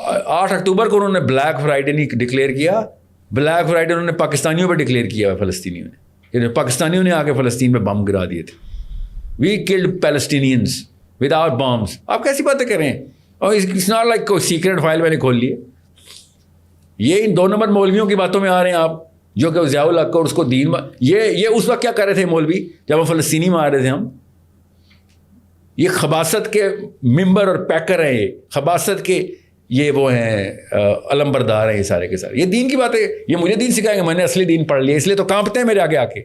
8 اکتوبر کو انہوں نے بلیک فرائیڈے نہیں ڈکلیئر کیا, بلیک فرائیڈے انہوں نے پاکستانیوں پہ ڈکلیئر کیا, فلسطینیوں نے, پاکستانیوں نے آ کے فلسطین پہ بم گرا دیے تھے. وی killed Palestinians with our bombs. آپ کیسی باتیں کر رہے ہیں؟ اور اٹس ناٹ لائک کوئی سیکرٹ فائل میں نے کھول لی ہے. یہ ان 2 نمبر مولویوں کی باتوں میں آ رہے ہیں آپ, جو کہ ضیاء الحق اور اس کو دین, یہ اس وقت کیا کر رہے تھے مولوی جب ہم فلسطینی مار رہے تھے ہم؟ یہ خباثت کے ممبر اور پیکر ہیں, یہ خباثت کے یہ وہ ہیں علم بردار ہیں یہ سارے کے سارے. یہ دین کی باتیں, یہ مجھے دین سکھائیں گے, میں نے اصلی دین پڑھ لیا اس لیے تو کانپتے ہیں میرے آگے آ کے.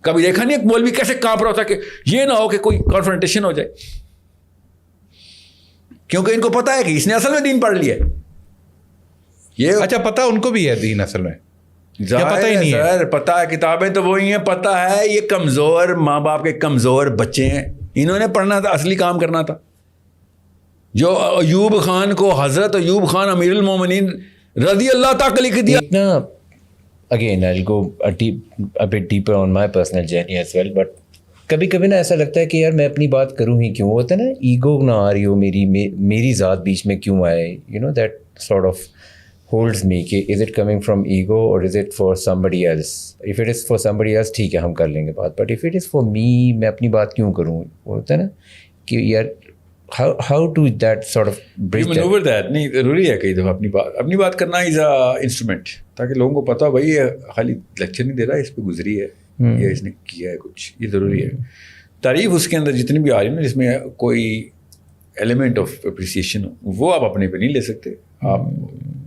کبھی دیکھا نہیں ایک مولوی کیسے کانپ رہا ہوتا کہ یہ نہ ہو کہ کوئی کانفرنٹیشن ہو جائے, کیونکہ ان کو پتا ہے کہ اس نے اصل میں دین پڑھ لیا. یہ اچھا پتا ان کو بھی ہے دین اصل میں, پتہ ہی نہیں ہے. پتا ہے, کتابیں تو وہی ہیں, پتا ہے. یہ کمزور ماں باپ کے کمزور بچے ہیں, انہوں نے پڑھنا تھا, اصلی کام کرنا تھا. جو ایوب خان کو حضرت ایوب خان امیر المومنین رضی اللہ تعالی لکھ دیا. Again, I'll go a bit deeper on my personal journey as well, but کبھی کبھی نا ایسا لگتا ہے کہ یار میں اپنی بات کروں ہی کیوں. ہوتا ہے نا ایگو نہ آ رہی ہو میری ذات بیچ میں کیوں آئے, you know that sort of holds me کہ is it coming from ego اور is it for somebody else. if it is for somebody else ٹھیک ہے ہم کر لیں گے بات, but if it is for me میں اپنی بات کیوں کروں. ہوتا ہے نا کہ یار how to that sort of bridge that. نہیں ضروری ہے کئی دفعہ اپنی بات کرنا از اے انسٹرومنٹ, تاکہ لوگوں کو پتا بھائی یہ خالی لیکچر نہیں دے رہا, اس پہ گزری ہے یا اس نے کیا ہے کچھ, یہ ضروری ہے. تعریف اس کے اندر جتنی بھی آ رہی ہے نا جس میں کوئی ایلیمنٹ آف اپریسیشن ہو, وہ آپ اپنے پہ نہیں لے سکتے. آپ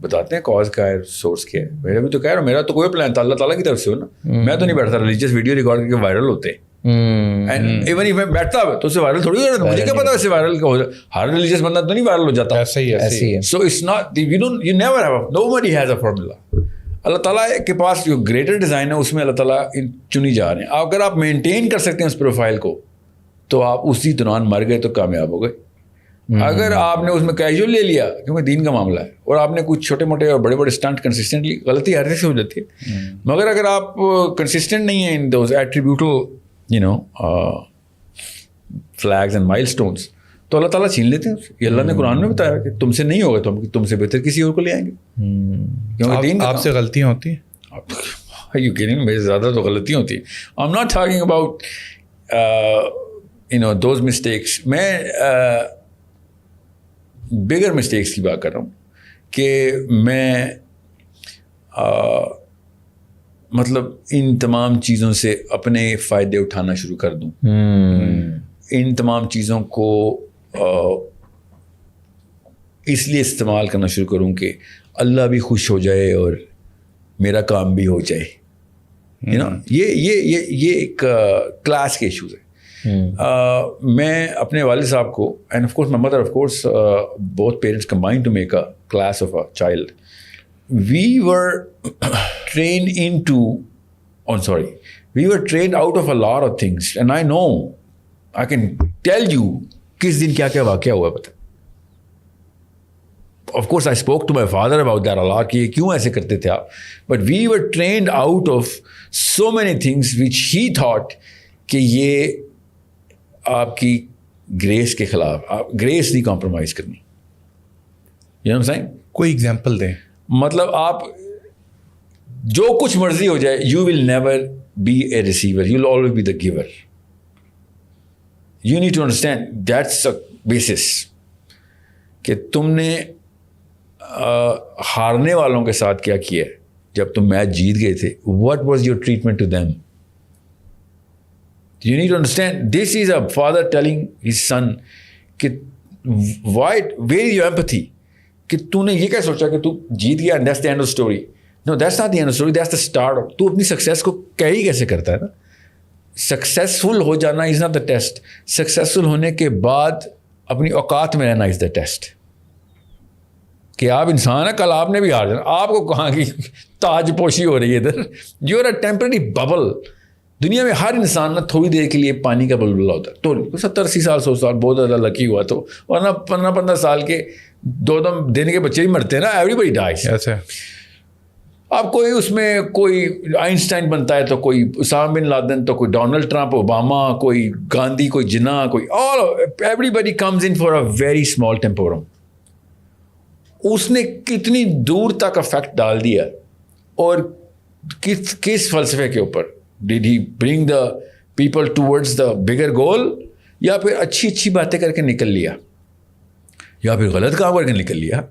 بتاتے ہیں کاز کیا ہے, سورس کیا ہے. میرا بھی تو کہہ رہا ہوں, میرا تو کوئی پلان تھا, اللہ تعالیٰ کی طرف سے ہو نا. میں تو نہیں بیٹھتا ریلیجیس ویڈیو ریکارڈ کر کے وائرل ہوتے ہیں. ایون میں بیٹھتا تو اسے وائرل تھوڑی ہو جاتا, مجھے کیا پتا اسے وائرل ہو جاتا. ہر ریلیجیس بندہ تو نہیں وائرل ہو جاتا. So it's not, you never have, nobody has a formula. اللہ تعالیٰ کے پاس جو گریٹر ڈیزائن ہے اس میں اللہ تعالیٰ چنی جا رہے ہیں. اگر آپ مینٹین کر سکتے ہیں اس پروفائل کو تو آپ اسی دوران مر گئے تو کامیاب ہو گئے. اگر آپ نے اس میں کیجول لے لیا, کیونکہ دین کا معاملہ ہے, اور آپ نے کچھ چھوٹے موٹے اور بڑے بڑے اسٹنٹ کنسسٹنٹلی, غلطی ہر سے ہو جاتی ہے, مگر اگر آپ کنسسٹنٹ نہیں ہیں ان دوز ایٹریبیوٹل فلیگز اینڈ مائل اسٹونس, تو اللہ تعالیٰ چھین لیتے ہیں. یہ اللہ نے قرآن میں بتایا کہ تم سے نہیں ہوگا تو ہم تم سے بہتر کسی اور کو لے آئیں گے. کیونکہ دین آپ سے غلطیاں ہوتی ہیں, یو کیننگ, میرے زیادہ تو غلطیاں ہوتی ہیں. I am not talking about those mistakes. میں بگر مسٹیکس کی بات کر رہا ہوں کہ میں مطلب ان تمام چیزوں سے اپنے فائدے اٹھانا شروع کر دوں, ان تمام چیزوں کو اس لیے استعمال کرنا شروع کروں کہ اللہ بھی خوش ہو جائے اور میرا کام بھی ہو جائے. یہ ایک کلاس کے ایشوز ہے. میں اپنے والد صاحب کو, and of course my mother, of course both parents combine to make a class of a child. we were trained out of a lot of things, and I know, I can tell you کس دن کیا کیا واقعہ ہوا پتہ. Of course I spoke to my father about that a lot کہ یہ کیوں ایسے کرتے تھے آپ, but we were trained out of so many things which he thought کہ یہ آپ کی گریس کے خلاف, آپ گریس نہیں کمپرومائز کرنی. you know what I'm saying؟ کوئی ایگزامپل دیں. مطلب آپ جو کچھ مرضی ہو جائے, you will never be a receiver, you will always be the giver. You need to understand that's a basis کہ تم نے ہارنے والوں کے ساتھ کیا کیا ہے جب تم میچ جیت گئے تھے. What was your treatment to them? You need to understand this is a father telling his son کہ ویئر از یور ایمپتھی, کہ تو نے یہ کیا سوچا کہ تو جیت گیا, that's the end of story. No, that's not the end of story, that's the start of. تو اپنی سکسیز کو کیری کیسے کرتا ہے نا. سکسیزفل ہو جانا is not the test, successful ہونے کے بعد اپنی اوقات میں رہنا از دا ٹیسٹ. کہ آپ انسان ہیں, کل آپ نے بھی ہار جانا, آپ کو کہاں کی تاج پوشی ہو رہی ہے ادھر. You are a temporary bubble. دنیا میں ہر انسان نا تھوڑی دیر کے لیے پانی کا بلبلہ ہوتا ہے. تو 70-80 سال 100 سال بہت زیادہ لکی ہوا, تو ورنہ 15-15 سال کے 2 دن کے بچے بھی مرتے ہیں نا. ایوری بڈی ڈائز. اب کوئی اس میں کوئی آئنسٹائن بنتا ہے, تو کوئی اسامہ بن لادن, تو کوئی ڈونلڈ ٹرمپ, اوباما, کوئی گاندھی, کوئی جناح, کوئی ایوری بڈی comes in for a very small ٹیمپورم. اس نے کتنی دور تک افیکٹ ڈال دیا, اور کس فلسفے کے اوپر. Did he bring the people towards the bigger goal, یا پھر اچھی اچھی باتیں کر کے نکل لیا, یا پھر غلط کام کر کے نکل لیا.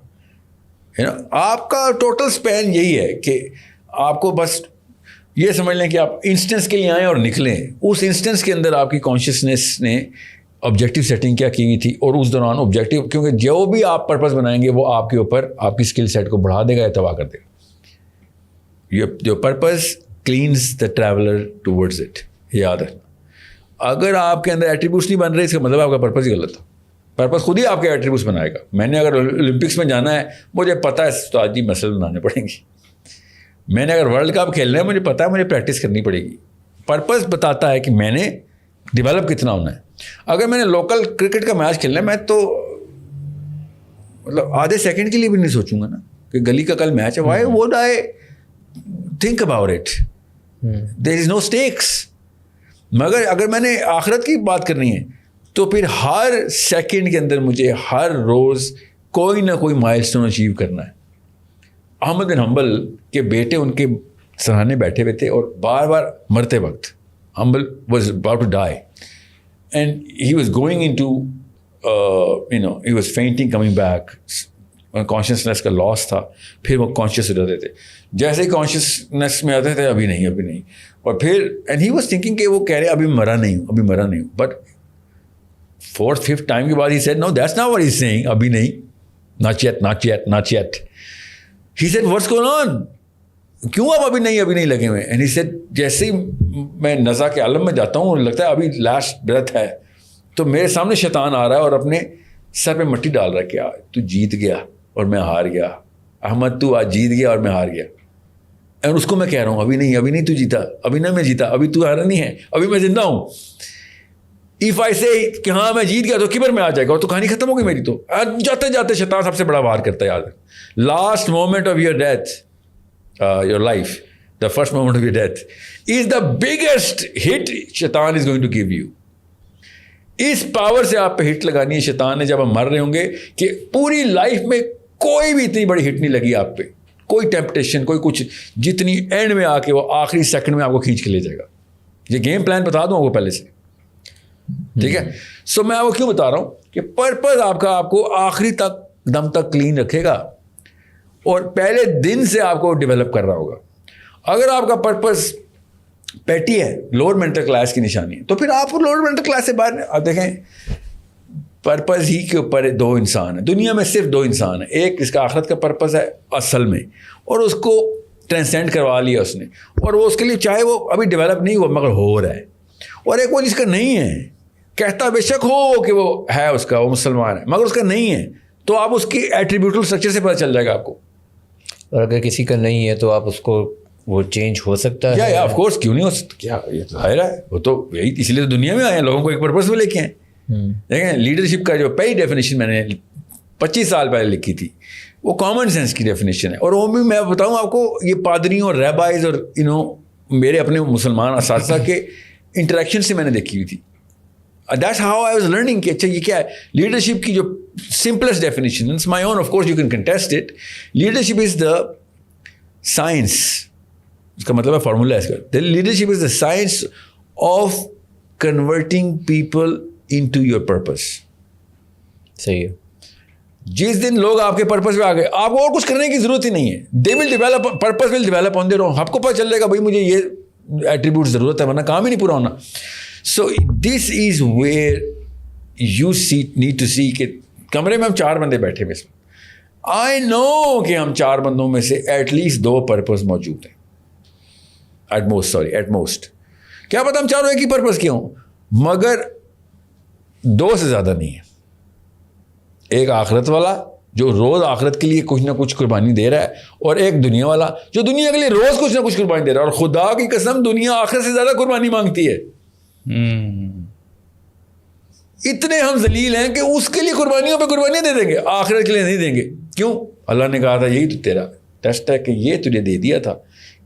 آپ کا ٹوٹل اسپین یہی ہے کہ آپ کو بس یہ سمجھ لیں کہ آپ انسٹنس کے لیے آئیں اور نکلیں. اس انسٹنس کے اندر آپ کی کانشیسنیس نے آبجیکٹو سیٹنگ کیا کی ہوئی تھی, اور اس دوران آبجیکٹو, کیونکہ جو بھی آپ پرپز بنائیں گے وہ آپ کے اوپر آپ کی اسکل سیٹ کو بڑھا دے گا یا تباہ کر دے گا. جو purpose cleanse the traveller towards it, یاد رکھنا. اگر آپ کے اندر ایٹریبیوٹس نہیں بن رہے, اس کا مطلب آپ کا پرپز ہی غلط تھا. پرپز خود ہی آپ کے ایٹریبیوٹس بنائے گا. میں نے اگر اولمپکس میں جانا ہے, مجھے پتہ ہے استاد جی مسل بنانے پڑیں گے. میں نے اگر ورلڈ کپ کھیلنا ہے, مجھے پتہ ہے مجھے پریکٹس کرنی پڑے گی. پرپز بتاتا ہے کہ میں نے ڈیولپ کتنا ہونا ہے. اگر میں نے لوکل کرکٹ کا میچ کھیلنا ہے, میں تو مطلب آدھے سیکنڈ کے لیے بھی نہیں سوچوں گا نا کہ گلی کا کل میچ ہے. Why would I think about it? There is no stakes. مگر اگر میں نے آخرت کی بات کرنی ہے تو پھر ہر سیکنڈ کے اندر مجھے ہر روز کوئی نہ کوئی مائل اسٹون اچیو کرنا ہے. احمد بن حنبل کے بیٹے ان کے سراہنے بیٹھے ہوئے تھے, اور بار بار مرتے وقت Hanbal was about to die, and he was going in to he was fainting coming back. Consciousness کا لاس تھا. پھر وہ کانشیس ہو جاتے تھے. جیسے ہی کانشیسنیس میں آتے تھے, ابھی نہیں. اور پھر اینڈ ہی واز تھنکنگ کہ وہ کہہ رہے ابھی مرا نہیں ہوں. بٹ 4th 5th ٹائم کے بعد ہی said no that's not what he is saying, ابھی نہیں, not yet. He said what's going on, کیوں آپ ابھی نہیں لگے ہوئے. اینڈ ہی سیڈ جیسے ہی میں نزا کے عالم میں جاتا ہوں, لگتا ہے ابھی لاسٹ بریتھ ہے, تو میرے سامنے شیطان آ رہا ہے اور اپنے سر پہ مٹی ڈال رہا ہے کہ تو جیت گیا اور میں ہار گیا. احمد تو آج جیت گیا اور میں ہار گیا. اور اس کو میں کہہ رہا ہوں ابھی نہیں تو جیتا, ابھی نہ میں جیتا, ابھی تو ہارا نہیں ہے, ابھی میں زندہ ہوں. If I say کہ ہاں میں جیت گیا تو کبر میں آ جائے گا, اور تو کہانی ختم ہوگی میری. تو جاتے جاتے شیطان سب سے بڑا وار کرتا ہے. یاد ہے last moment of your death, your life, the first moment of your death is the biggest hit شیطان is going to give you. اس پاور سے آپ پہ ہٹ لگانی ہے شیطان نے جب ہم مر رہے ہوں گے, کہ پوری لائف میں کوئی بھی اتنی بڑی ہٹ نہیں لگی آپ پہ, کوئی ٹیمپٹیشن, کوئی کچھ, جتنی اینڈ میں آ کے وہ آخری سیکنڈ میں آپ کو کھینچ کے لے جائے گا. یہ گیم پلان بتا دوں آپ کو پہلے سے, ٹھیک ہے. سو میں آپ کو کیوں بتا رہا ہوں کہ پرپز آپ کو آخری تک دم تک کلین رکھے گا, اور پہلے دن سے آپ کو ڈیولپ کر رہا ہوگا. اگر آپ کا پرپز پیٹی ہے, لوور مینٹل کلاس کی نشانی ہے, تو پھر آپ کو لوور مینٹل کلاس سے باہر. آپ دیکھیں پرپز ہی کے اوپر 2 انسان ہیں دنیا میں, صرف 2 انسان ہیں. ایک اس کا آخرت کا پرپز ہے اصل میں, اور اس کو ٹرانسینڈ کروا لیا اس نے, اور وہ اس کے لیے چاہے وہ ابھی ڈیولپ نہیں ہوا مگر ہو رہا ہے. اور ایک وہ جس کا نہیں ہے, کہتا بے شک ہو کہ وہ ہے اس کا, وہ مسلمان ہے, مگر اس کا نہیں ہے, تو آپ اس کی ایٹریبیوٹل اسٹرکچر سے پتہ چل جائے گا آپ کو. اور اگر کسی کا نہیں ہے تو آپ اس کو وہ چینج ہو سکتا ہے. یا آف کورس کیوں نہیں ہو سکتا, کیا یہ ظاہر ہے, وہ تو یہی اس لیے تو دنیا میں آئے ہیں, لوگوں کو ایک پرپز میں لے کے آئے. دیکھیں لیڈرشپ کا جو پہلی ڈیفینیشن میں نے 25 سال پہلے لکھی تھی, وہ کامن سینس کی ڈیفینیشن ہے. اور وہ بھی میں بتاؤں آپ کو, یہ پادریوں اور ریبائز اور میرے اپنے مسلمان اساتذہ کے انٹریکشن سے میں نے دیکھی ہوئی تھی. That's how I was learning کہ اچھا یہ کیا ہے لیڈرشپ کی جو simplest definition. It's my own, of course you can contest it. Leadership is the science, اس کا مطلب ہے فارمولا ہے اس کا. Leadership is the science of converting people into your purpose. صحیح ہے. جس دن لوگ آپ کے پرپز پہ آ گئے, آپ کو اور کچھ کرنے کی ضرورت ہی نہیں ہے. They will develop, purpose will develop on their own. آپ کو پتہ چل جائے گا بھائی مجھے یہ ایٹریبیوٹ ضرورت ہے, ورنہ کام ہی نہیں پورا ہونا. So this is where you need to see کہ کمرے میں ہم 4 بندے بیٹھے ہوئے, آئی نو کہ ہم 4 بندوں میں سے ایٹ لیسٹ 2 پرپز موجود ہیں, ایٹ موسٹ. کیا پتہ ہم چاروں ایک ہی پرپز کے ہوں, مگر 2 سے زیادہ نہیں ہے. ایک آخرت والا جو روز آخرت کے لیے کچھ نہ کچھ قربانی دے رہا ہے, اور ایک دنیا والا جو دنیا کے لیے روز کچھ نہ کچھ قربانی دے رہا ہے. اور خدا کی قسم دنیا آخرت سے زیادہ قربانی مانگتی ہے. اتنے ہم ذلیل ہیں کہ اس کے لیے قربانیوں پہ قربانیاں دے دیں گے, آخرت کے لیے نہیں دیں گے. کیوں؟ اللہ نے کہا تھا یہی تو تیرا ٹیسٹ ہے, کہ یہ تجھے دے دیا تھا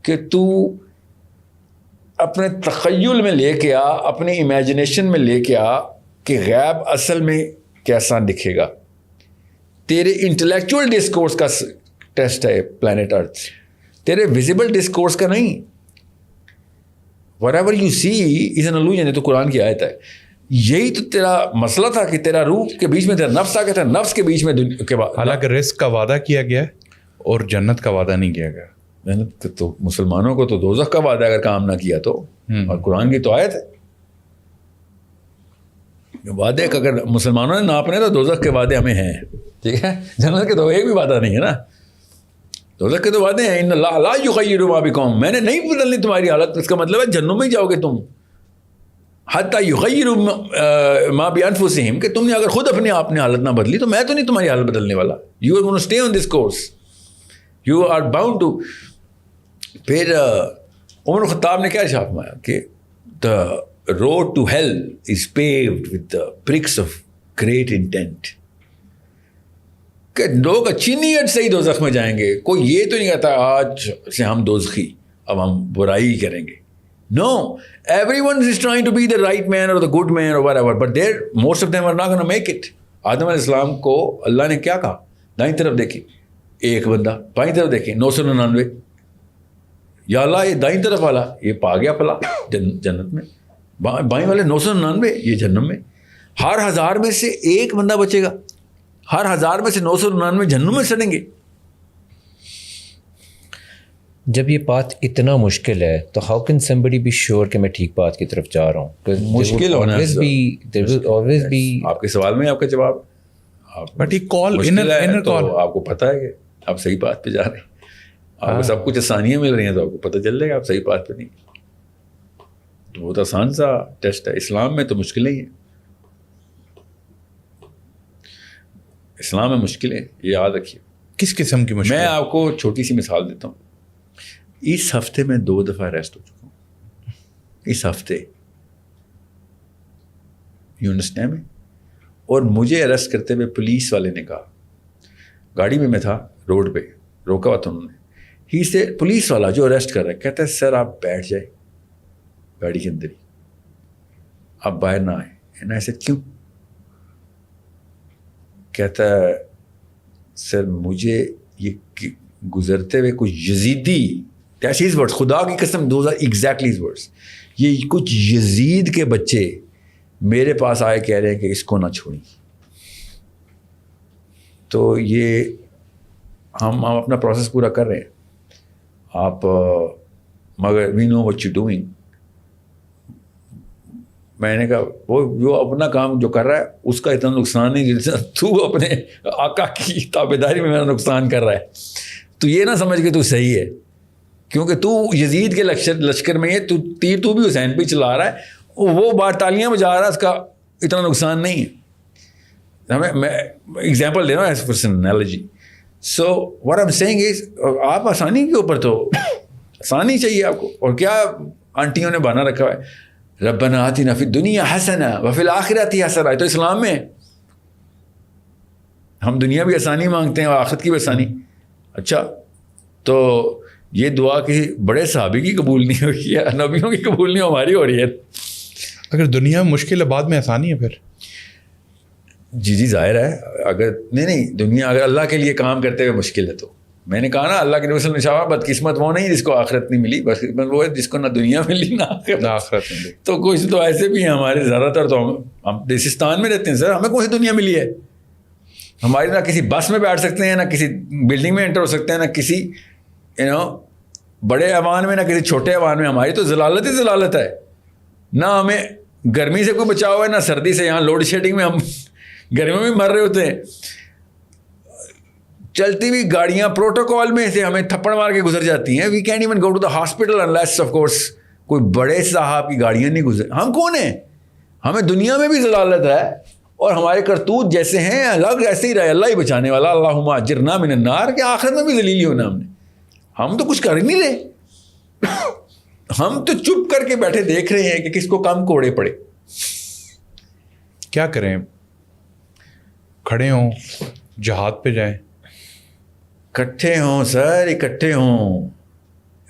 کہ تو اپنے تخیل میں لے کے آ, اپنی امیجنیشن میں لے کے آ کہ غیب اصل میں کیسا دکھے گا. تیرے انٹلیکچوئل ڈسکورس کا ٹیسٹ ہے پلانٹ ارتھ، تیرے ویزیبل ڈسکورس کا نہیں. whatever you see is an illusion. یہ تو قرآن کی آیت ہے. یہی تو تیرا مسئلہ تھا کہ تیرا روح کے بیچ میں تیرا نفس آ گیا تھا، نفس کے بیچ میں حالانکہ رزق کا وعدہ کیا گیا ہے اور جنت کا وعدہ نہیں کیا گیا. محنت تو مسلمانوں کو تو دوزخ کا وعدہ اگر کام نہ کیا تو، اور قرآن کی تو آیت ہے وعدے کا، اگر مسلمانوں نے ناپنے تو دوزخ کے وعدے ہمیں ہیں، ٹھیک ہے. جنت کے تو ایک بھی وعدہ نہیں ہے نا، دوزخ کے تو وعدے ہیں. ان اللہ لا یغیر ما بقوم، میں نے نہیں بدلنی تمہاری حالت. اس کا مطلب ہے جنوں میں ہی جاؤ گے تم. حتی یغیروا ما بانفسہم، کہ تم نے اگر خود اپنے آپ نے حالت نہ بدلی تو میں تو نہیں تمہاری حالت بدلنے والا. You are gonna stay on this course, you are bound to. پھر عمر خطاب نے کیا ارشاد فرمایا کہ the road to hell is paved with the bricks of great intent, کہ لوگ اچھی نیت سے ہی دوزخ میں جائیں گے. کوئی یہ تو نہیں کہتا آج سے ہم دوزخی، اب ہم برائی کریں گے. No, everyone is trying to be the right man or the good man or whatever, but most of them are not going to make it. آدم علیہ السلام کو اللہ نے کیا کہا؟ دائیں طرف دیکھیں ایک بندہ، بائیں طرف دیکھیں 999. یا اللہ یہ دائیں طرف والا یہ پا گیا پلا جنت میں، بائیں والے 999 یہ جہنم میں. ہر 1000 میں سے ایک بندہ بچے گا، ہر 1000 میں سے 999 جہنم میں سڑیں گے. جب یہ بات اتنا مشکل ہے تو how can somebody be sure کہ میں ٹھیک بات کی طرف جا رہا ہوں؟ مشکل ہونا ہے. آپ کے سوال میں آپ کا جواب، بٹ یہ کال انر کال، آپ کو پتہ ہے کہ آپ صحیح بات پہ جا رہے ہیں. آپ کو سب کچھ آسانیاں مل رہی ہیں تو آپ کو پتہ چل جائے گا آپ صحیح بات پہ نہیں. تو بہت آسان سا ٹیسٹ ہے. اسلام میں تو مشکلیں ہی ہیں، اسلام میں مشکلیں، یہ یاد رکھیے. کس قسم کی مشکل؟ میں آپ کو چھوٹی سی مثال دیتا ہوں. اس ہفتے میں 2 دفعہ اریسٹ ہو چکا ہوں اس ہفتے، یو انڈرسٹینڈ میں. اور مجھے اریسٹ کرتے ہوئے پولیس والے نے کہا، گاڑی میں تھا روڈ پہ روکا ہوا تھا انہوں نے. ہی سے پولیس والا جو اریسٹ کر رہا ہے کہتا ہے سر آپ بیٹھ جائیں گاڑی کے اندر ہی، آپ باہر نہ آئیں. نا ایسے کیوں؟ کہتا ہے سر مجھے یہ گزرتے ہوئے کچھ یزیدی، ایسیز ورڈس، خدا کی قسم دوز آر ایگزیکٹلی ورڈس، یہ کچھ یزید کے بچے میرے پاس آئے کہہ رہے ہیں کہ اس کو نہ چھوڑیں. تو یہ ہم اپنا پروسیس پورا کر رہے ہیں. آپ مگر وی نو وٹ یو ڈوئنگ. میں نے کہا وہ اپنا کام جو کر رہا ہے اس کا اتنا نقصان نہیں جتنا تو اپنے آقا کی تابعداری میں میرا نقصان کر رہا ہے. تو یہ نہ سمجھ کے تو صحیح ہے، کیونکہ تو یزید کے لشکر میں ہے، تو تیر تو بھی حسین پہ چلا رہا ہے، وہ بار تالیاں بجا رہا ہے، اس کا اتنا نقصان نہیں ہے. میں ایگزامپل دے رہا ہوں as person analogy. So what I am saying is, آپ آسانی کے اوپر تو آسانی چاہیے آپ کو. اور کیا آنٹیوں نے بہانا رکھا ہے، ربنا آتنا فی الدنیا حسنہ وفی الآخرۃ حسنہ. تو اسلام میں ہم دنیا بھی آسانی مانگتے ہیں اور آخرت کی بھی آسانی. اچھا تو یہ دعا کسی بڑے صحابی کی قبول نہیں ہوئی ہے، نبیوں کی قبول نہیں، ہماری ہو رہی ہے. اگر دنیا میں مشکل ہے بعد میں آسانی ہے پھر. جی ظاہر ہے. اگر نہیں دنیا اگر اللہ کے لیے کام کرتے ہوئے مشکل ہے تو میں نے کہا نا اللہ کے نبی نشاور بدقسمت وہ نہیں جس کو آخرت نہیں ملی، بدقسمت وہ ہے جس کو نہ دنیا ملی نہ آخرت ملی. تو کچھ تو ایسے بھی ہیں ہمارے، زیادہ تر تو ہم دیسستان میں رہتے ہیں سر، ہمیں کون سی دنیا ملی ہے؟ ہماری نہ کسی بس میں بیٹھ سکتے ہیں، نہ کسی بلڈنگ میں انٹر ہو سکتے ہیں، نہ کسی بڑے ایوان میں، نہ کسی چھوٹے ایوان میں. ہماری تو ضلالت ہی ضلالت ہے. نہ ہمیں گرمی سے کوئی بچاؤ ہے نہ سردی سے. یہاں لوڈ شیڈنگ میں ہم گرمیوں میں مر رہے ہوتے ہیں. چلتی ہوئی گاڑیاں پروٹوکول میں سے ہمیں تھپڑ مار کے گزر جاتی ہیں. We can't even go to the hospital unless of course کوئی بڑے صاحب کی گاڑیاں نہیں گزر. ہم کون ہیں؟ ہمیں دنیا میں بھی ضلالت ہے اور ہمارے کرتوت جیسے ہیں الگ ایسے ہی رہے. اللہ ہی بچانے والا، اللہم اجرنا من النار. کہ آخرت میں بھی ذلیل ہونا ہم تو کچھ کر ہی نہیں رہے. ہم تو چپ کر کے بیٹھے دیکھ رہے ہیں کہ کس کو کم کوڑے پڑے. کیا کریں؟ کھڑے ہوں، جہاد پہ جائیں؟ اکٹھے ہوں سر، اکٹھے ہوں،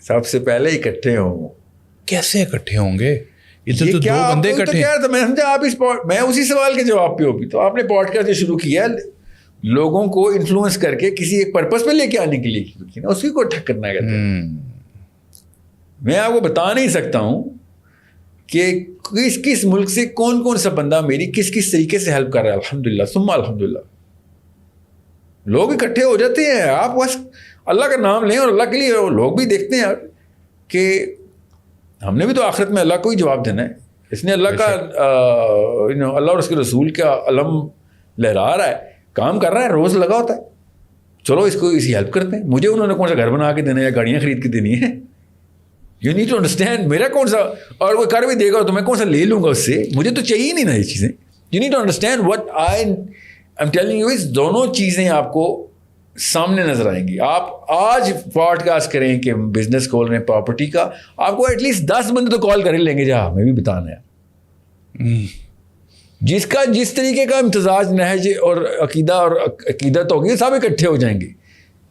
سب سے پہلے اکٹھے ہوں. کیسے اکٹھے ہوں گے؟ یہ تو دو بندے اکٹھے. میں سمجھا آپ میں اسی سوال کے جواب پہ ہوگی. تو آپ نے پوڈ کاسٹ شروع کیا لوگوں کو انفلوئنس کر کے کسی ایک پرپس پہ لے کے آنے کے لیے کی نا, اسی کو ٹھک کرنا کہتے ہیں. میں آپ کو بتا نہیں سکتا ہوں کہ کس کس ملک سے کون کون سا بندہ میری کس کس طریقے سے ہیلپ کر رہا ہے. الحمدللہ ثم الحمدللہ لوگ اکٹھے ہو جاتے ہیں. آپ بس اللہ کا نام لیں اور اللہ کے لیے لوگ بھی دیکھتے ہیں کہ ہم نے بھی تو آخرت میں اللہ کو ہی جواب دینا ہے. اس نے اللہ کا اللہ اور اس کے رسول کا علم لہرا رہا ہے, کام کر رہا ہے, روز لگا ہوتا ہے, چلو اس کو اسی ہیلپ کرتے ہیں. مجھے انہوں نے کون سا گھر بنا کے دینا ہے یا گاڑیاں خرید کے دینی ہے. یو نیڈ ٹو انڈرسٹینڈ میرا کون سا, اور وہ کر بھی دے گا تو میں کون سا لے لوں گا اس سے, مجھے تو چاہیے نہیں نا یہ چیزیں. You need to understand what I am telling you is دونوں چیزیں آپ کو سامنے نظر آئیں گی. آپ آج پوڈ کاسٹ کریں کہ بزنس کھول رہے ہیں پراپرٹی کا, آپ کو ایٹ لیسٹ 10 بندے تو کال کر ہی لیں گے جہاں ہمیں بھی بتانا ہے. جس کا جس طریقے کا امتزاج نہج اور عقیدت ہوگی سب اکٹھے ہو جائیں گے.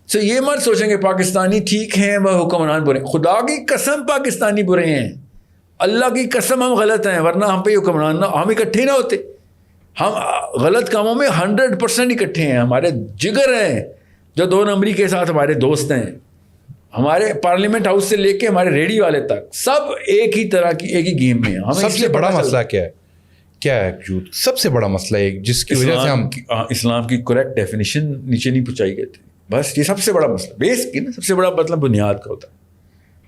سو یہ مت سوچیں گے پاکستانی ٹھیک ہیں وہ حکمران برے. خدا کی قسم پاکستانی برے ہیں, اللہ کی قسم ہم غلط ہیں, ورنہ ہم پہ حکمران نہ, ہم اکٹھے نہ ہوتے. ہم غلط کاموں میں 100% اکٹھے ہیں. ہمارے جگر ہیں جو 2 نمبری کے ساتھ ہمارے دوست ہیں, ہمارے پارلیمنٹ ہاؤس سے لے کے ہمارے ریڈیو والے تک سب ایک ہی طرح کی ایک ہی گیم میں. ہمیں سب سے بڑا مسئلہ کیا ہے جھوٹ, سب سے بڑا مسئلہ ہے جس کی وجہ سے ہم اسلام کی کریکٹ ڈیفینیشن نیچے نہیں پہنچائی گئی تھی. بس یہ سب سے بڑا مسئلہ بیس کی نا, سب سے بڑا مطلب بنیاد کا ہوتا ہے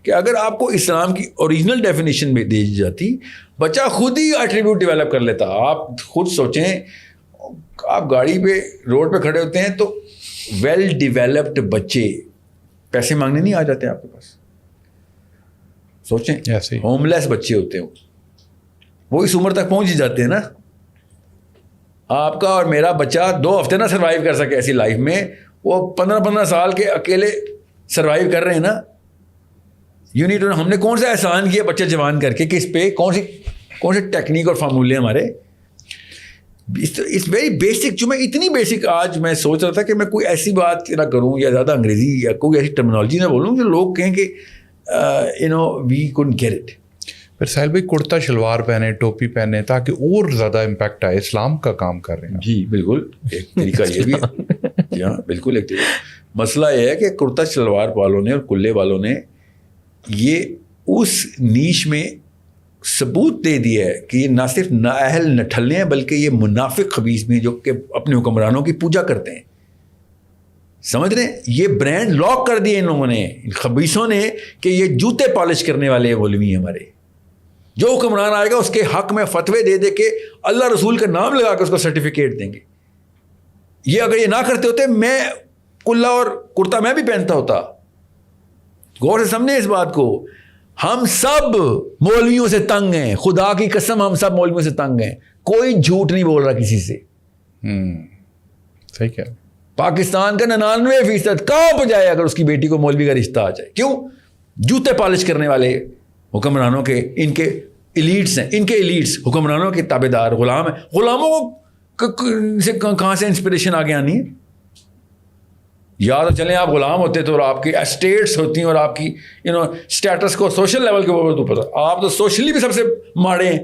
کہ اگر آپ کو اسلام کی اوریجنل ڈیفینیشن میں دی جاتی, بچہ خود ہی ایٹریبیوٹ ڈیولپ کر لیتا. آپ خود سوچیں, آپ گاڑی پہ روڈ پہ کھڑے ہوتے ہیں تو ویل ڈیولپڈ بچے پیسے مانگنے نہیں آ جاتے آپ کے پاس. سوچیں ہوم لیس بچے ہوتے ہیں وہ اس عمر تک پہنچ ہی جاتے ہیں نا. آپ کا اور میرا بچہ 2 ہفتے نہ سروائیو کر سکے ایسی لائف میں, وہ 15 سال کے اکیلے سروائیو کر رہے ہیں نا. یونیٹ ہم نے کون سا احسان کیا بچے جوان کر کے کہ اس پہ کون سے ٹیکنیک اور فارمولے ہمارے. اٹس ویری بیسک, جو میں اتنی بیسک آج میں سوچ رہا تھا کہ میں کوئی ایسی بات نہ کروں یا زیادہ انگریزی یا کوئی ایسی ٹرمنالوجی نہ بولوں جو لوگ کہیں کہ وی کڈنٹ گیٹ اٹ. پھر ساحل بھائی کرتا شلوار پہنے, ٹوپی پہنے تاکہ اور زیادہ امپیکٹ آئے. اسلام کا کام کر رہے ہیں. جی بالکل, ایک طریقہ یہ بھی ہے. جی ہاں بالکل ایک طریقہ. مسئلہ یہ ہے کہ کرتا شلوار والوں نے اور کلے والوں نے یہ اس نیش میں ثبوت دے دیا ہے کہ یہ نہ صرف نااہل نٹھلے ہیں بلکہ یہ منافق خبیث بھی جو کہ اپنے حکمرانوں کی پوجا کرتے ہیں. سمجھ رہے ہیں, یہ برانڈ لاک کر دیا ان لوگوں نے, ان خبیثوں نے, کہ یہ جوتے پالش کرنے والے مولوی ہیں ہمارے. جو حکمران آئے گا اس کے حق میں فتوے دے دے کے اللہ رسول کا نام لگا کے اس کو سرٹیفکیٹ دیں گے. یہ اگر یہ نہ کرتے ہوتے میں کلا اور کرتا میں بھی پہنتا ہوتا. غور سے سمجھیں اس بات کو. ہم سب مولویوں سے تنگ ہیں, خدا کی قسم ہم سب مولویوں سے تنگ ہیں. کوئی جھوٹ نہیں بول رہا کسی سے. صحیح کیا. پاکستان کا 99% کہاں پہ جائے اگر اس کی بیٹی کو مولوی کا رشتہ آ جائے. کیوں؟ جوتے پالش کرنے والے حکمرانوں کے, ان کے ایلیٹس ہیں, ان کے ایلیٹس حکمرانوں کے تابع دار غلام ہیں. غلاموں کو کہاں سے انسپریشن آگے آنی ہے؟ یا تو چلیں آپ غلام ہوتے تو اور آپ کی اسٹیٹس ہوتی ہیں اور آپ کی اسٹیٹس کو سوشل لیول کے اوپر تو پتہ. آپ تو سوشلی بھی سب سے ماڑے ہیں,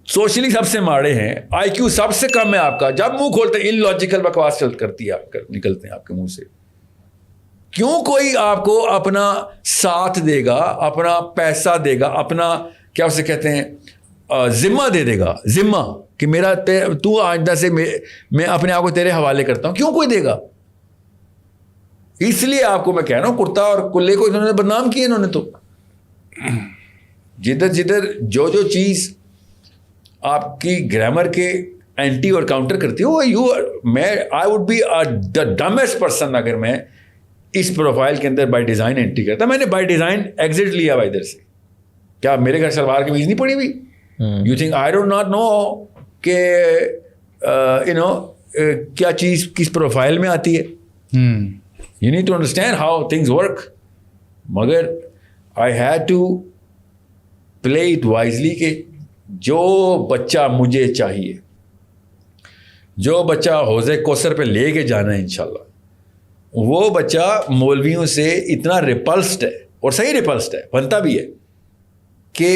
سوشلی سب سے ماڑے ہیں. آئی کیو سب سے کم ہے آپ کا. جب منہ کھولتے ہیں ان لاجیکل بکواس کرتی ہے آپ نکلتے ہیں آپ کے منہ سے. کیوں کوئی آپ کو اپنا ساتھ دے گا, اپنا پیسہ دے گا, اپنا کیا اسے کہتے ہیں ذمہ دے دے گا, ذمہ کہ میرا تو آئندہ سے میں اپنے آپ کو تیرے حوالے کرتا ہوں. کیوں کوئی دے گا؟ اس لیے آپ کو میں کہہ رہا ہوں کرتا اور کلے کو انہوں نے بدنام کیا. انہوں نے تو جدھر جو چیز آپ کی گرامر کے اینٹی اور کاؤنٹر کرتی ہو, I would be the dumbest person اگر میں اس پروفائل کے اندر بائی ڈیزائن انٹری کرتا. میں نے بائی ڈیزائن ایگزٹ لیا ادھر سے. کیا میرے گھر شلوار قمیض نہیں پڑی ہوئی؟ You think I don't not know کہ کیا چیز کس پروفائل میں آتی ہے. You need to understand how things work. مگر I had to play it wisely کہ جو بچہ مجھے چاہیے, جو بچہ حوض کوثر پہ لے کے جانا ہے انشاءاللہ, وہ بچہ مولویوں سے اتنا ریپلسڈ ہے, اور صحیح ریپلسڈ ہے, بنتا بھی ہے, کہ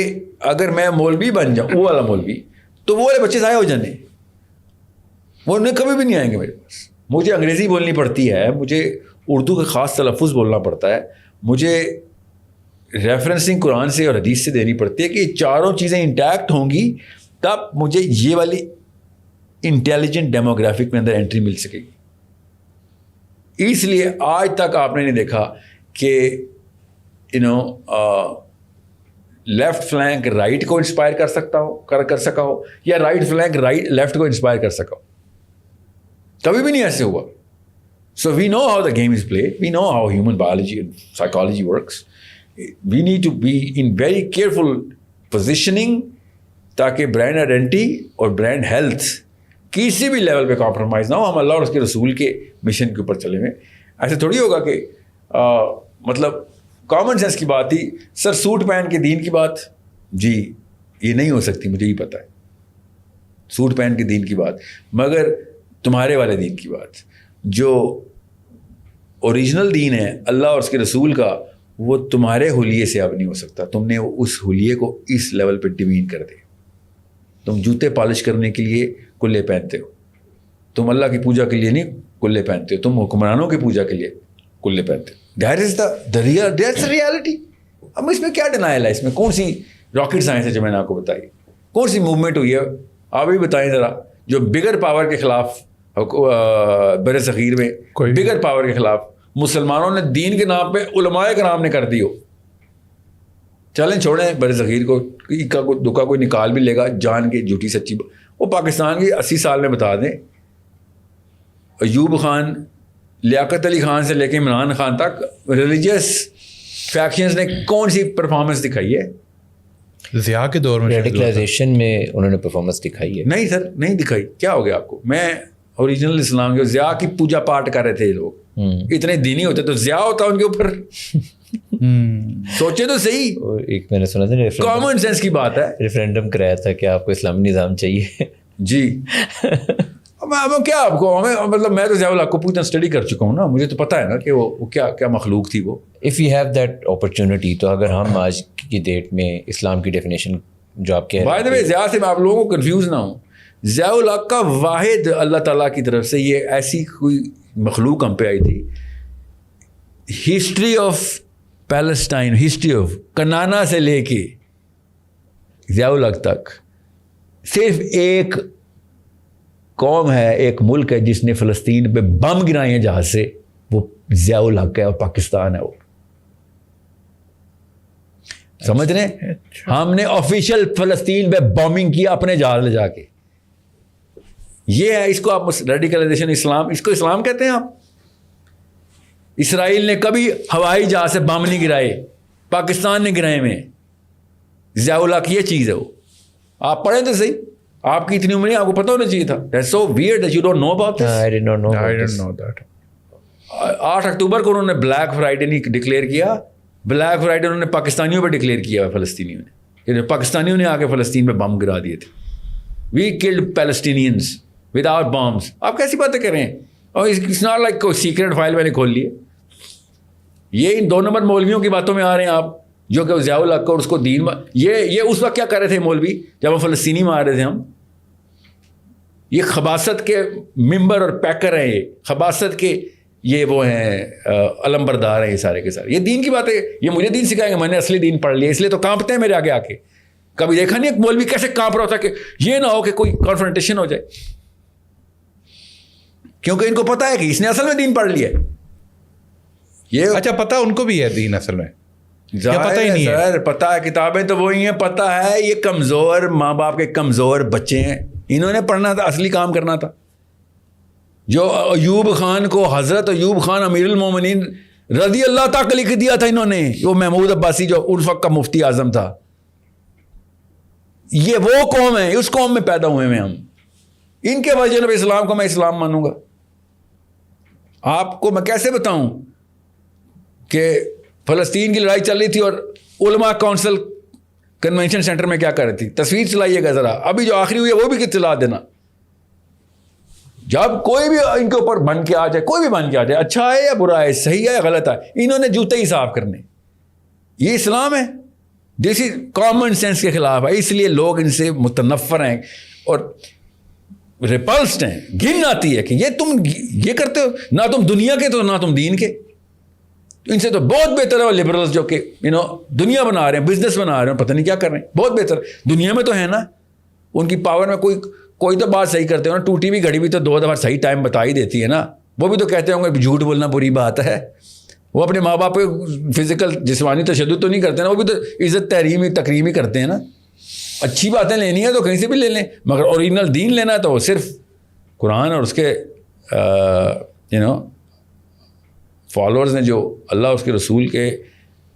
اگر میں مولوی بن جاؤں, وہ والا مولوی, تو وہ والے بچے ضائع ہو جانے. وہ انہیں کبھی بھی نہیں آئیں گے میرے پاس. مجھے انگریزی بولنی پڑتی ہے, مجھے اردو کا خاص تلفظ بولنا پڑتا ہے, مجھے ریفرنسنگ قرآن سے اور حدیث سے دینی پڑتی ہے کہ یہ چاروں چیزیں انٹیکٹ ہوں گی تب مجھے یہ والی انٹیلیجنٹ ڈیموگرافک میں اندر انٹری مل سکے گی. اس لیے آج تک آپ نے نہیں دیکھا کہ لیفٹ فلینک رائٹ کو انسپائر کر سکا ہو یا رائٹ فلینک لیفٹ کو انسپائر کر سکا ہو. کبھی بھی نہیں ایسے ہوا. So we know how the game is play, we know how human biology and psychology works. We need to be in very careful positioning تاکہ برانڈ آئیڈینٹی اور برانڈ ہیلتھ کسی بھی لیول پہ کمپرومائز نہ ہو. ہم اللہ اور اس کے رسول کے مشن کے اوپر چلے ہوئے. ایسے تھوڑی ہوگا کہ مطلب کامن سینس کی بات تھی سر, سوٹ پہن کے دین کی بات, جی یہ نہیں ہو سکتی, مجھے ہی پتہ ہے, سوٹ پہن کے دین کی بات, مگر تمہارے والے دین کی بات جو اوریجنل دین ہے اللہ اور اس کے رسول کا, وہ تمہارے حلیے سے اب نہیں ہو سکتا. تم نے اس حلیے کو اس لیول پہ ڈیمین کر دے. تم جوتے پالش کرنے کے لیے کلے پہنتے ہو, تم اللہ کی پوجا کے لیے نہیں کلے پہنتے ہو, تم حکمرانوں کی پوجا کے لیے کلے پہنتے ہو. That is the reality. اب اس میں کیا ڈینائل ہے, اس میں کون سی راکٹ سائنس ہے جو میں نے آپ کو بتائی, کون سی موومنٹ ہوئی ہے, آپ بھی بتائیں ذرا, جو بگر پاور کے خلاف بر صغیر میں بگر پاور کے خلاف مسلمانوں نے دین کے نام پہ علماء کرام نے کر دی ہو. چلیں چھوڑیں بر صغیر کو, اکا کو دکا کوئی نکال بھی لے گا جان کے جھوٹی سچی. وہ پاکستان کی 80 سال میں بتا دیں, ایوب خان, لیاقت علی خان سے لے کے عمران خان تک ریلیجیس فیکشنز نے کون سی پرفارمنس دکھائی ہے؟ ضیاء کے دور میں ریڈیکلائزیشن میں انہوں نے پرفارمنس دکھائی ہے. نہیں سر, نہیں دکھائی. کیا ہو گیا آپ کو؟ میں اوریجنل اسلام کے ضیاء کی پوجا پاٹ کر رہے تھے لوگ, اتنے دینی ہوتے تو ضیاء ہوتا ان کے اوپر. سوچے تو صحیح. ایک میں نے سنا تھا کامن سینس کی بات ہے, ریفرینڈم کرایا تھا کہ آپ کو اسلامی نظام چاہیے. جی کیا آپ کو, ہمیں مطلب میں تو ضیاء الحق کو پوری طرح اسٹڈی کر چکا ہوں نا, مجھے تو پتہ ہے نا کہ وہ کیا مخلوق تھی وہ. If you have that opportunity, تو اگر ہم آج کی ڈیٹ میں اسلام کی ڈیفینیشن جو آپ کہہ رہے ہیں, ضیاء سے میں آپ لوگوں کو کنفیوز نہ ہوں, ضیاء الحق کا واحد اللہ تعالیٰ کی طرف سے یہ ایسی کوئی مخلوق ہم پہ آئی تھی. History of Palestine, history of Canaan سے لے کے ضیاء الحق تک صرف ایک قوم ہے, ایک ملک ہے جس نے فلسطین پہ بم گرائے ہیں جہاز سے, وہ ضیاء الحق ہے اور پاکستان ہے. وہ سمجھ رہے ہیں, ہم نے آفیشیل فلسطین پہ بامبنگ کیا اپنے جہاز لے جا کے. یہ ہے, اس کو آپ ریڈیکلائزیشن اسلام, اس کو اسلام کہتے ہیں آپ. اسرائیل نے کبھی ہوائی جہاز سے بم نہیں گرائے, پاکستان نے گرائے میں. ضیاء الحق یہ چیز ہے. وہ آپ پڑھیں تو صحیح, آپ کی اتنی عمر ہے, آپ کو پتہ ہونا چاہیے تھا. That's so weird that you don't know about this. I did not know about this. 8 اکتوبر کو انہوں نے بلیک فرائیڈے نہیں ڈکلیئر کیا. بلیک فرائیڈے انہوں نے پاکستانیوں پہ ڈکلیئر کیا, فلسطینیوں نے. پاکستانیوں نے آ کے فلسطین پہ بم گرا دیے تھے. We killed Palestinians without bombs. آپ کیسی باتیں کر رہے ہیں؟ اور it's not like کوئی سیکرٹ فائل میں نے کھول لی ہے. یہ ان 2 نمبر مولویوں کی باتوں میں آ رہے ہیں آپ, جو کہ ضیاء الحق کو اور اس کو دین, یہ اس وقت کیا کر رہے تھے مولوی جب وہ فلسطینی مار رہے تھے. ہم یہ خباثت کے ممبر اور پیکر ہیں, یہ خباثت کے یہ وہ ہیں علم بردار ہیں, یہ سارے کے سارے. یہ دین کی بات ہے, یہ مجھے دین سکھائیں گے, میں نے اصلی دین پڑھ لیا, اس لیے تو کانپتے ہیں میرے آگے آ کے. کبھی دیکھا نہیں ایک مولوی کیسے کانپ رہا ہوتا کہ یہ نہ ہو کہ کوئی کانفرنٹیشن ہو جائے, کیونکہ ان کو پتا ہے کہ اس نے اصل میں دین پڑھ لیا. یہ اچھا پتا ان کو بھی ہے دین اصل میں, پتہ ہی نہیں ہے سر. پتا ہے, کتابیں تو وہی ہیں, پتا ہے. یہ کمزور ماں باپ کے کمزور بچے ہیں, انہوں نے پڑھنا تھا, اصلی کام کرنا تھا. جو ایوب خان کو حضرت ایوب خان امیر المومنین رضی اللہ تک لکھ دیا تھا انہوں نے, وہ محمود عباسی جو اس وقت کا مفتی اعظم تھا. یہ وہ قوم ہے, اس قوم میں پیدا ہوئے ہیں ہم. ان کے ورژن آف اسلام کو میں اسلام مانوں گا. آپ کو میں کیسے بتاؤں کہ فلسطین کی لڑائی چل رہی تھی اور علماء کونسل کنونشن سینٹر میں کیا کر رہی تھی. تصویر چلائیے گا ذرا, ابھی جو آخری ہوئی ہے وہ بھی چلا دینا. جب کوئی بھی ان کے اوپر بن کے آ جائے, کوئی بھی بن کے آ جائے, اچھا ہے یا برا ہے, صحیح ہے یا غلط ہے, انہوں نے جوتے ہی صاف کرنے. یہ اسلام ہے, دس از کامن سینس کے خلاف ہے. اس لیے لوگ ان سے متنفر ہیں. اور ریپلسڈ ہیں, گھن آتی ہے کہ یہ تم یہ کرتے ہو, نہ تم دنیا کے تو نہ تم دین کے. ان سے تو بہت بہتر ہے وہ لبرلز جو کہ دنیا بنا رہے ہیں, بزنس بنا رہے ہیں, پتہ نہیں کیا کر رہے ہیں, بہت بہتر. دنیا میں تو ہے نا, ان کی پاور میں کوئی تو بات صحیح کرتے ہو نا. ٹوٹی ہوئی گھڑی بھی تو 2 دفعہ صحیح ٹائم بتا ہی دیتی ہے نا. وہ بھی تو کہتے ہوں گے جھوٹ بولنا بری بات ہے. وہ اپنے ماں باپ پہ فزیکل جسمانی تشدد تو نہیں کرتے نا, وہ بھی تو عزت تکریم ہی کرتے ہیں نا. اچھی باتیں لینی ہے تو کہیں سے بھی لے لیں, مگر اوریجنل دین لینا ہے تو وہ صرف قرآن اور اس کے فالوورز نے جو اللہ اس کے رسول کے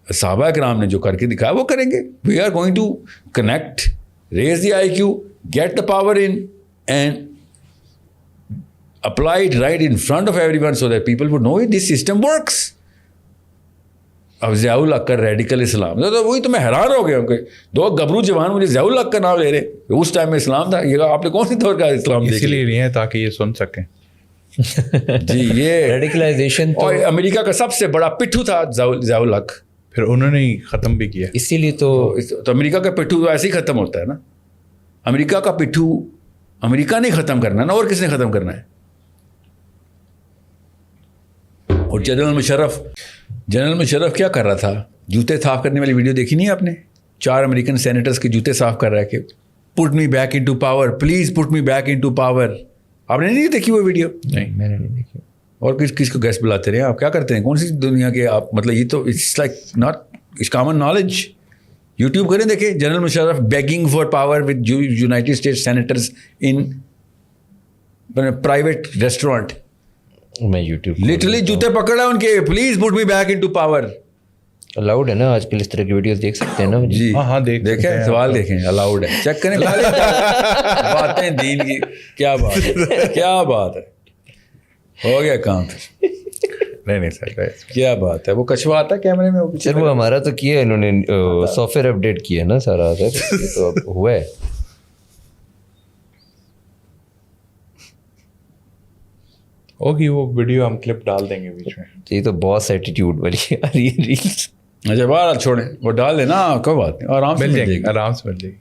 صحابہ کرام نے جو کر کے دکھایا وہ کریں گے. We are going to connect, raise the IQ, get the power in and apply it right in front of everyone so that people would know it, this system works. اب ضیاء الحق کا ریڈیکل اسلام تو وہی تو میں حیران ہو گیا ہوں کہ 2 گبرو جوان مجھے ضیاء الحق کا نام لے رہے. اس ٹائم میں اسلام تھا, یہ آپ نے کون سی طور کا اسلام دیکھ اسی لیے نہیں ہے تاکہ یہ سن سکیں. جی یہ ریڈیکلائزیشن اور امریکہ کا سب سے بڑا پٹھو تھا ضیاء الحق, پھر انہوں نے ہی ختم بھی کیا. اسی لیے تو امریکہ کا پٹھو تو ایسے ہی ختم ہوتا ہے نا. امریکہ کا پٹھو امریکہ نے ختم کرنا نا, اور کس نے ختم کرنا ہے. اور جنرل مشرف کیا کر رہا تھا, جوتے صاف کرنے والی ویڈیو دیکھی نہیں آپ نے؟ 4 امریکن سینیٹرز کے جوتے صاف کر رہا ہے کہ put me back into power, please put me back into power. آپ نے نہیں دیکھی وہ ویڈیو؟ نہیں میں نے نہیں دیکھی. اور کس کو گیسٹ بلاتے رہے آپ, کیا کرتے ہیں, کون سی دنیا کے آپ, مطلب یہ تو it's like not, it's common knowledge. YouTube کریں دیکھیں, general Musharraf begging for power with United States senators in private restaurant. میں یوٹیوب لٹرلی جوتے پکڑا ان کے, please put me back into power. Allowed ہے نا آج کل اس طرح کی ویڈیوز دیکھ سکتے ہیں نا. جی ہاں دیکھیں, سوال دیکھیں, الاؤڈ ہے, چیک کریں. باتیں دین کی, کیا بات ہے, ہو گیا کام. نہیں سر, کیا بات ہے. وہ کچھوا آتا ہے کیمرے میں, سر وہ ہمارا تو کیا ہے, انہوں نے سافٹ ویئر اپڈیٹ کیا ہے نا سارا, سر یہ تو اب ہوا ہے. ہوگی وہ ویڈیو, ہم کلپ ڈال دیں گے بیچ میں. یہ تو باس ایٹیٹیوڈ والی ہے ریلس. اچھا بہرحال چھوڑیں, وہ ڈال دینا, کوئی بات نہیں, آرام سے مل جائے گی, آرام سے مل جائے گی.